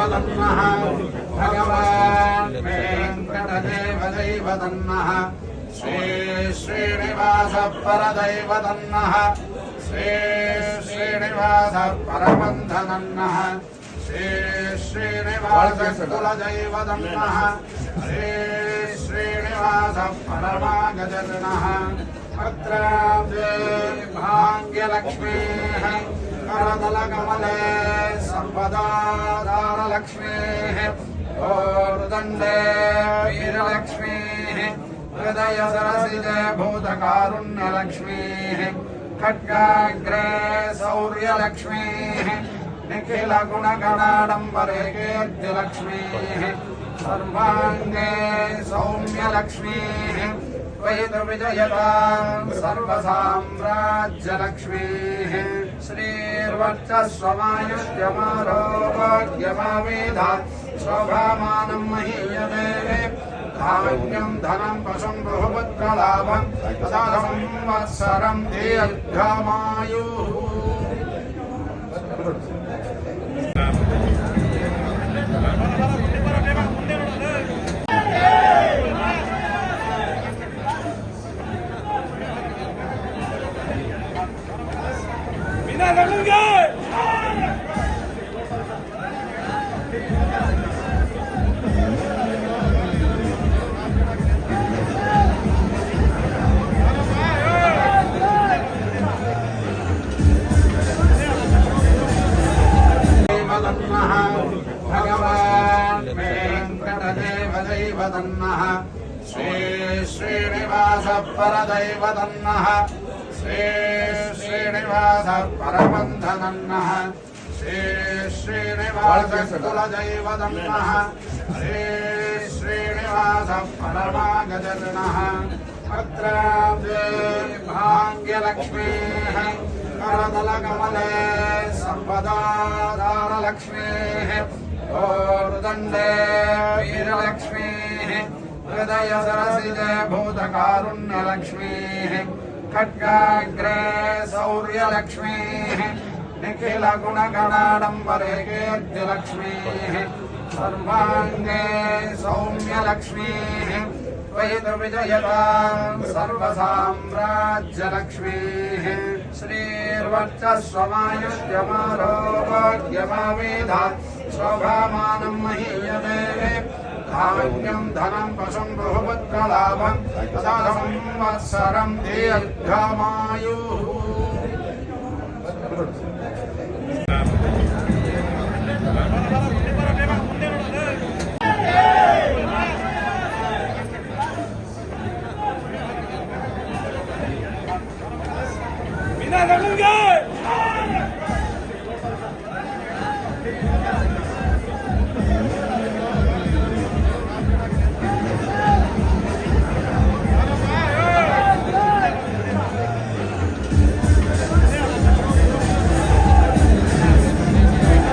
देवदन्नः भगवान् वेङ्कटदेवदैवदन्नः श्री श्रीनिवासः परदैवदन्नः श्री श्रीनिवासः परबन्धनन्नः श्री श्रीनिवासः कुलदैवदन्नः श्री श्रीनिवासः परमागजनः भद्राब्जे भाग्यलक्ष्मीः करदलकमले सर्वदाधारलक्ष्मीः ओर्दण्डे वीरलक्ष्मीः हृदयसरसिजे भूतकारुण्यलक्ष्मीः खड्गाग्रे शौर्यलक्ष्मीः निखिलगुणगणाडम्बरे कीर्तिलक्ष्मीः सर्वाङ्गे सौम्यलक्ष्मीः वैदविजयतां सर्वसाम्राज्यलक्ष्मीः श्रीर्वर्चस्वमायुष्यमारोग्यमावेधा शोभामानं महीयते धान्यं धनं पशुं बहुपुत्रलाभं तदा संवत्सरं दीर्घमायुः भगवान् वेङ्कटदेवदैवदन्नः श्री श्रीनिवासः परदैवदन्नः श्री श्रीनिवासः परबन्धनन्नः श्री श्रीनिवासः कुलदैवदन्नः श्री श्रीनिवासः परमागजनः भद्राब्जे भाग्यलक्ष्मीः करदलकमले सर्वदाधारलक्ष्मीः ओर्दण्डे वीरलक्ष्मीः हृदयसरसिजे भूतकारुण्यलक्ष्मीः खड्गाग्रे शौर्यलक्ष्मीः निखिलगुणगणाडम्बरे कीर्तिलक्ष्मीः सर्वाङ्गे सौम्यलक्ष्मीः वैदविजयतां सर्वसाम्राज्यलक्ष्मीः श्रीर्वर्चस्वमायुष्यमारोग्यमावेधा शोभामानं महीयते धान्यं धनं पशुं बहुपुत्रलाभं तदा संवत्सरं दीर्घमायुः